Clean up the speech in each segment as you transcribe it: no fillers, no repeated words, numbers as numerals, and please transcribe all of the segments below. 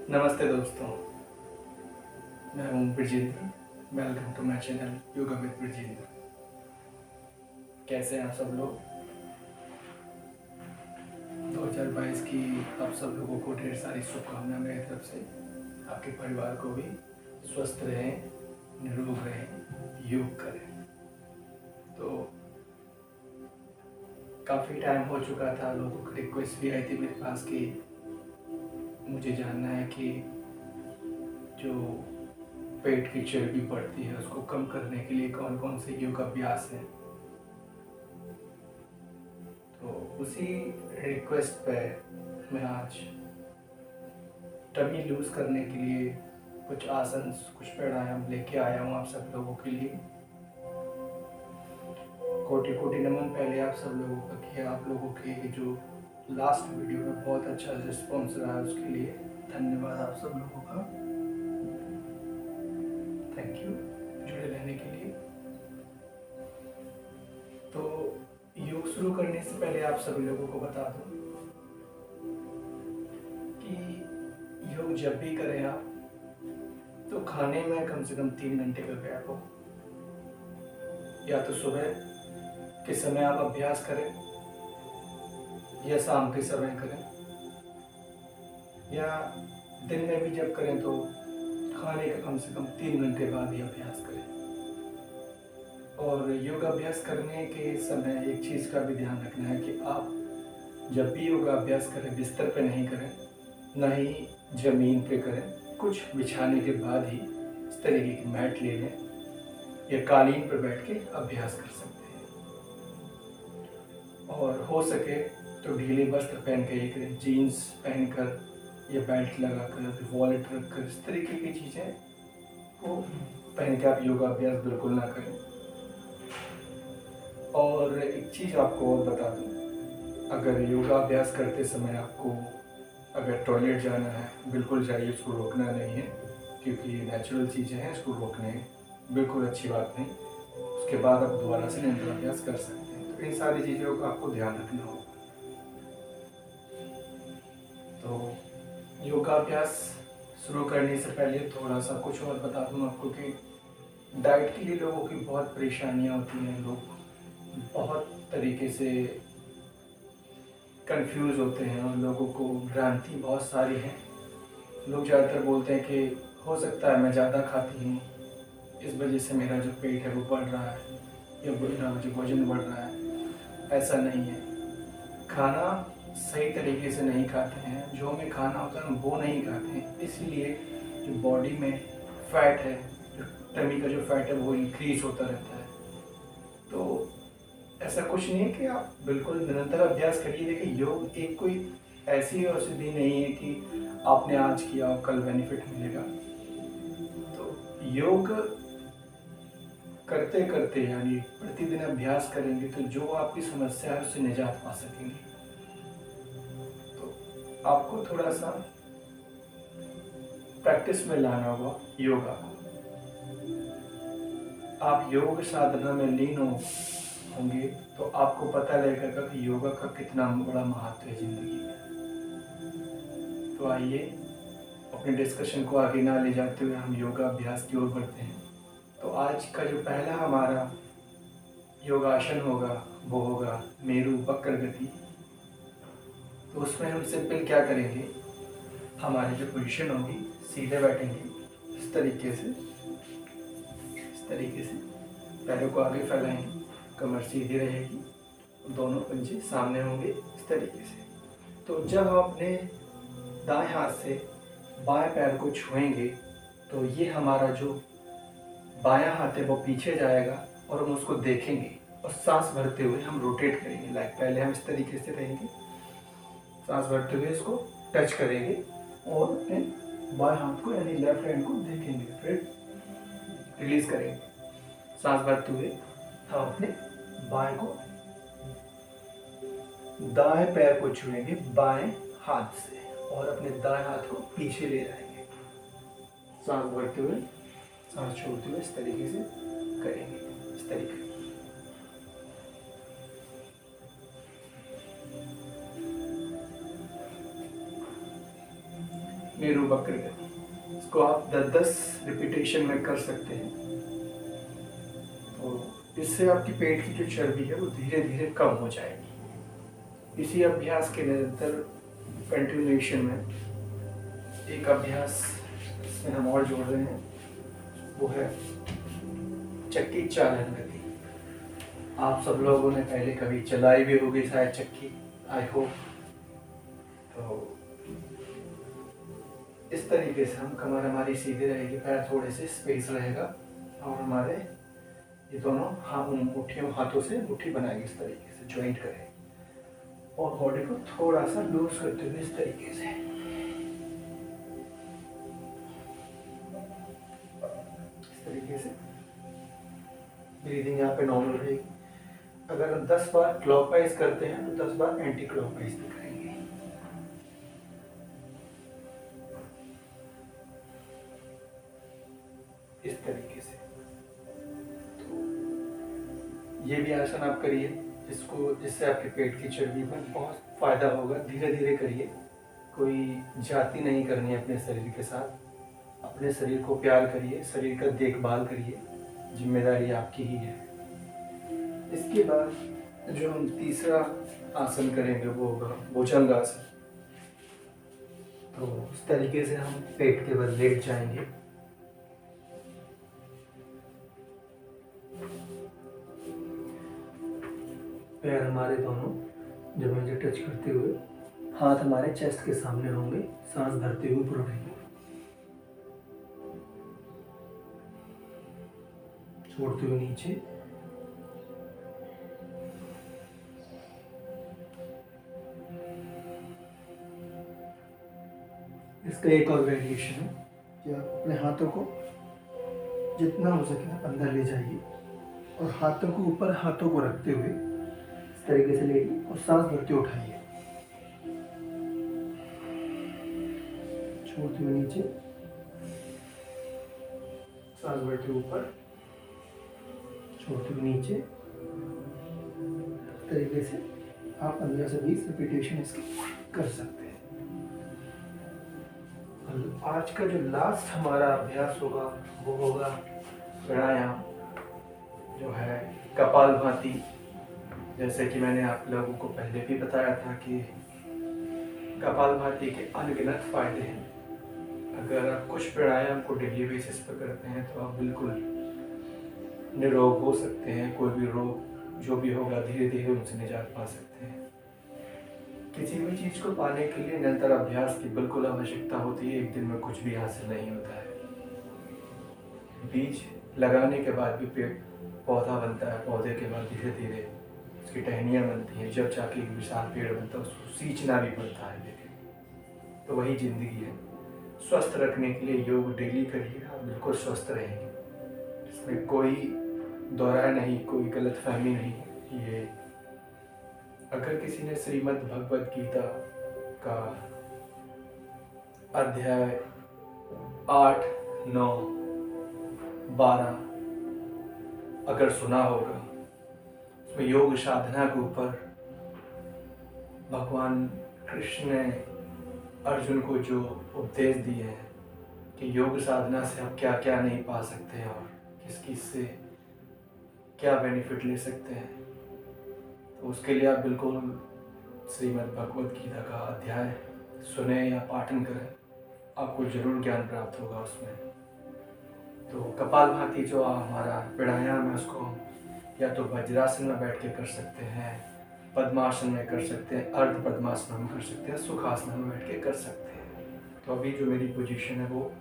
नमस्ते दोस्तों, मैं हूँ Brajendra. Welcome to my channel yoga with Brajendra. कैसे हैं आप सब लोग? 2022 की आप सब लोगों को ढेर सारी शुभकामनाएं मेरी तरफ से। आपके परिवार को भी स्वस्थ रहें, निरोग रहें, योग करें। तो काफ़ी टाइम हो चुका था, लोगों की रिक्वेस्ट भी आई थी मेरे पास कि मुझे जानना है कि जो पेट की चर्बी बढ़ती है उसको कम करने के लिए कौन कौन से योग अभ्यास हैं। तो उसी रिक्वेस्ट पे मैं आज टमी लूज करने के लिए कुछ आसन, कुछ प्राणायाम लेके आया हूँ आप सब लोगों के लिए। कोटि कोटि नमन पहले आप सब लोगों का किया। आप लोगों के जो लास्ट वीडियो में बहुत अच्छा रिस्पॉन्स रहा, उसके लिए धन्यवाद आप सब लोगों का। थैंक यू जुड़े रहने के लिए। तो योग शुरू करने से पहले आप सभी लोगों को बता दूं कि योग जब भी करें आप तो खाने में कम से कम 3 घंटे का गैप हो। या तो सुबह के समय आप अभ्यास करें या शाम के समय करें, या दिन में भी जब करें तो खाने का कम से कम 3 घंटे बाद ही अभ्यास करें। और योग अभ्यास करने के समय एक चीज़ का भी ध्यान रखना है कि आप जब भी योगा अभ्यास करें बिस्तर पे नहीं करें, ना ही जमीन पे करें। कुछ बिछाने के बाद ही इस तरीके की मैट ले लें या कालीन पर बैठ के अभ्यास कर सकते हैं। और हो सके तो ढीले वस्त्र पहन के ही करें, जीन्स पहनकर या बेल्ट लगाकर, वॉलेट रखकर, इस तरीके की चीज़ें को पहन के आप योगा अभ्यास बिल्कुल ना करें। और एक चीज़ आपको और बता दूं, अगर योगा अभ्यास करते समय आपको अगर टॉयलेट जाना है बिल्कुल जाइए, उसको रोकना नहीं है, क्योंकि ये नेचुरल चीज़ें हैं, इसको रोकने बिल्कुल अच्छी बात नहीं। उसके बाद आप दोबारा से निरंतर अभ्यास कर सकते हैं। तो इन सारी चीज़ों का आपको ध्यान रखना होगा। तो योगाभ्यास शुरू करने से पहले थोड़ा सा कुछ और बता दूं आपको कि डाइट के लिए लोगों की बहुत परेशानियां होती हैं। लोग बहुत तरीके से कंफ्यूज होते हैं और लोगों को भ्रांति बहुत सारी है। लोग ज़्यादातर बोलते हैं कि हो सकता है मैं ज़्यादा खाती हूँ, इस वजह से मेरा जो पेट है वो बढ़ रहा है या मेरा जो वजन बढ़ रहा है। ऐसा नहीं है। खाना सही तरीके से नहीं खाते हैं, जो हमें खाना होता है वो नहीं खाते हैं, इसीलिए जो बॉडी में फैट है, जो टमी का जो फैट है वो इंक्रीज होता रहता है। तो ऐसा कुछ नहीं है कि आप बिल्कुल निरंतर अभ्यास करिए। देखिए, योग एक कोई ऐसी औषधि नहीं है कि आपने आज किया और कल बेनिफिट मिलेगा। तो योग करते करते यानी प्रतिदिन अभ्यास करेंगे तो जो आपकी समस्या है उससे निजात पा सकेंगे। तो आपको थोड़ा सा प्रैक्टिस में लाना होगा योगा को। आप योग साधना में लीन होंगे तो आपको पता लगेगा कि योगा का कितना बड़ा महत्व है जिंदगी में। तो आइए अपने डिस्कशन को आगे ना ले जाते हुए हम योगा अभ्यास की ओर बढ़ते हैं। तो आज का जो पहला हमारा योगासन होगा वो होगा मेरु वक्र गति। तो उसमें हम सिंपल क्या करेंगे, हमारी जो पोजीशन होगी सीधे बैठेंगे इस तरीके से, पैरों को आगे फैलाएंगे, कमर सीधी रहेगी, दोनों पंजे सामने होंगे इस तरीके से। तो जब हम अपने दाएं हाथ से बाएं पैर को छुएंगे तो ये हमारा जो बायां हाथ है वो पीछे जाएगा और हम उसको देखेंगे और सांस भरते हुए हम रोटेट करेंगे। लाइक पहले हम इस तरीके से रहेंगे, सांस भरते हुए इसको टच करेंगे और अपने बाएं हाथ को यानी लेफ्ट हैंड को देखेंगे, फिर रिलीज करेंगे। सांस भरते हुए हम अपने बाएं को दाएं पैर को छुएंगे बाएं हाथ से और अपने दाएं हाथ को पीछे ले जाएंगे। सांस भरते हुए सांस छोड़ते हुए इस तरीके से करेंगे, इस तरीके से। नीरू बकरी गति। इसको आप 10-10 रिपीटेशन में कर सकते हैं। तो इससे आपकी पेट की जो चर्बी है वो धीरे धीरे कम हो जाएगी। इसी अभ्यास के निरंतर कंटिन्यूएशन में एक अभ्यास में हम और जोड़ रहे हैं, वो है चक्की चालन गति। आप सब लोगों ने पहले कभी चलाई भी होगी शायद चक्की, आई होप। तो इस तरीके से हम कमर हमारी सीधी रहेगी, पैर थोड़े से स्पेस रहेगा और हमारे ये दोनों मुट्ठियों हाथों से मुट्ठी बनाएंगे, इस तरीके से ज्वाइंट करें और बॉडी को थोड़ा सा लूज करते हुए इस तरीके से। इस तरीके से ब्रीदिंग यहाँ पे नॉर्मल रहेगी। अगर हम 10 बार क्लॉकवाइज करते हैं तो 10 बार एंटी क्लॉकवाइज भी करेंगे। इस तरीके से तो ये भी आसन आप करिए, जिससे आपके पेट की चर्बी में बहुत फायदा होगा। धीरे धीरे करिए, कोई जाति नहीं करनी है अपने शरीर के साथ। अपने शरीर को प्यार करिए, शरीर का देखभाल करिए, जिम्मेदारी आपकी ही है। इसके बाद जो हम तीसरा आसन करेंगे वो होगा भुजंगासन। तो इस तरीके से हम पेट के बल लेट जाएंगे। पैर हमारे दोनों जमीन से टच करते हुए, हाथ हमारे चेस्ट के सामने होंगे, सांस भरते हुए ऊपर उठेंगे, छोड़ते हुए नीचे। इसका एक और वेरिएशन है कि आप अपने हाथों को जितना हो सके आप अंदर ले जाइए और हाथों को ऊपर, हाथों को रखते हुए इस तरीके से लेइए और सांस भरते उठाइए, छोड़ते हुए नीचे, सांस भरते ऊपर, छोड़ते हुए नीचे। इस तरीके से आप 15 से 20 रिपीटेशन इसकी कर सकते हैं। आज का जो लास्ट हमारा अभ्यास होगा वो होगा प्राणायाम, जो है कपालभाति। जैसे कि मैंने आप लोगों को पहले भी बताया था कि कपालभाति के अनगिनत फायदे हैं। अगर आप कुछ प्राणायाम को डेली बेसिस पर करते हैं तो आप बिल्कुल निरोग हो सकते हैं। कोई भी रोग जो भी होगा धीरे धीरे उनसे निजात पा सकते हैं। किसी भी चीज़ को पाने के लिए निरंतर अभ्यास की बिल्कुल आवश्यकता होती है। एक दिन में कुछ भी हासिल नहीं होता है। बीज लगाने के बाद भी पेड़ पौधा बनता है, पौधे के बाद धीरे धीरे उसकी टहनियाँ बनती हैं, जब जाके एक विशाल पेड़ बनता है। उसको सींचना भी पड़ता है, लेकिन तो वही जिंदगी है। स्वस्थ रखने के लिए योग डेली करिए, आप बिल्कुल स्वस्थ रहेंगे। इसमें कोई दोहराए नहीं, कोई गलतफहमी नहीं। ये अगर किसी ने श्रीमद् भगवद गीता का अध्याय 8, 9, 12 अगर सुना होगा, उसमें योग साधना के ऊपर भगवान कृष्ण ने अर्जुन को जो उपदेश दिए हैं कि योग साधना से आप क्या क्या नहीं पा सकते हैं और किस किस से क्या बेनिफिट ले सकते हैं, तो उसके लिए आप बिल्कुल श्रीमद् भगवद गीता का अध्याय सुने या पाठन करें, आपको जरूर ज्ञान प्राप्त होगा उसमें। तो कपालभाति जो हमारा प्राणायाम है उसको हम या तो वज्रासन में बैठ के कर सकते हैं, पद्मासन में कर सकते हैं, अर्ध पद्मासन में कर सकते हैं, सुखासन में बैठ के कर सकते हैं। तो अभी जो मेरी पोजीशन है वो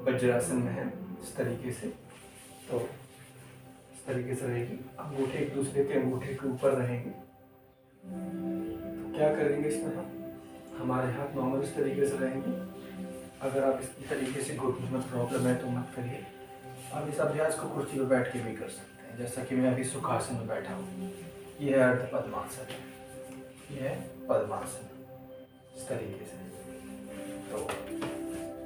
वज्रासन में है, इस तरीके से। तो इस तरीके से रहेगी, अंगूठे एक दूसरे के अंगूठे के ऊपर रहेंगे। तो क्या करेंगे इसमें हमारे हाथ नॉर्मल इस तरीके से रहेंगे। अगर आप इस तरीके से घुटनों में प्रॉब्लम है तो मत करिए। आप इस अभ्यास को कुर्सी पर बैठ के भी कर सकते हैं, जैसा कि मैं अभी सुखासन में बैठा हूँ। यह है अर्ध पद्मासन, यह है पद्मासन, इस तरीके से। तो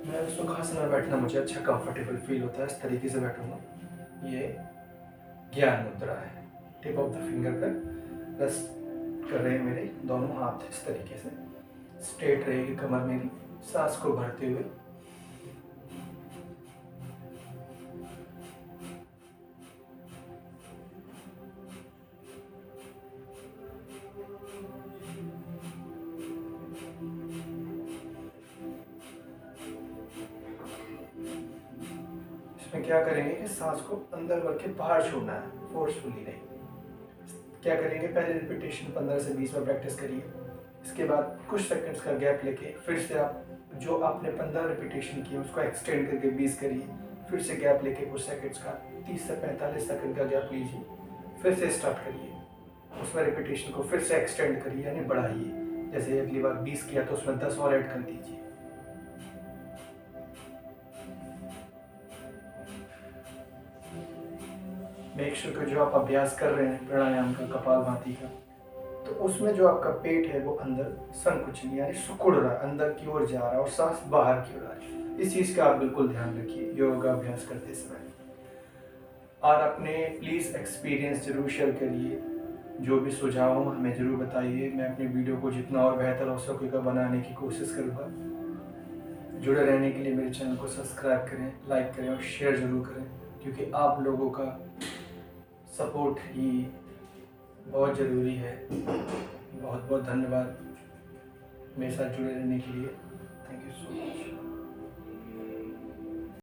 मैं सुखासन में बैठना मुझे अच्छा कंफर्टेबल फील होता है, इस तरीके से बैठूंगा। ये ज्ञान मुद्रा है, टिप ऑफ द फिंगर पर रेस्ट कर रहे हैं मेरे दोनों हाथ, इस तरीके से स्ट्रेट रहेगी कमर मेरी। सांस को भरते हुए इसमें क्या करेंगे कि सांस को अंदर भर के बाहर छोड़ना है, फोर्सफुली नहीं। क्या करेंगे, पहले रिपीटेशन 15 से 20 बार प्रैक्टिस करिए। इसके बाद कुछ सेकंड्स का गैप लेके फिर से आप जो आपने 15 रिपीटेशन किए उसको एक्सटेंड करके 20 करिए। फिर से गैप लेके कुछ सेकंड्स का 30 से 45 सेकंड का गैप लीजिए, फिर से स्टार्ट करिए। उसमें रिपीटेशन को फिर से एक्सटेंड करिए यानी बढ़ाइए। जैसे अगली बार 20 किया तो उसमें 10 और ऐड कर दीजिए। मेक श्योर कि जो आप अभ्यास कर रहे हैं प्राणायाम का, कपालभाति का, तो उसमें जो आपका पेट है वो अंदर संकुचन यानी सिकुड़ रहा है, अंदर की ओर जा रहा है और सांस बाहर की ओर आ रही है। इस चीज़ का आप बिल्कुल ध्यान रखिए योगा अभ्यास करते समय। और अपने प्लीज़ एक्सपीरियंस जरूर शेयर करिए, जो भी सुझाव हो हमें ज़रूर बताइए। मैं अपने वीडियो को जितना और बेहतर हो सकेगा बनाने की कोशिश करूँगा। जुड़े रहने के लिए मेरे चैनल को सब्सक्राइब करें, लाइक करें और शेयर ज़रूर करें, क्योंकि आप लोगों का सपोर्ट ही बहुत ज़रूरी है। बहुत बहुत धन्यवाद मेरे साथ जुड़े रहने के लिए। Thank you so much.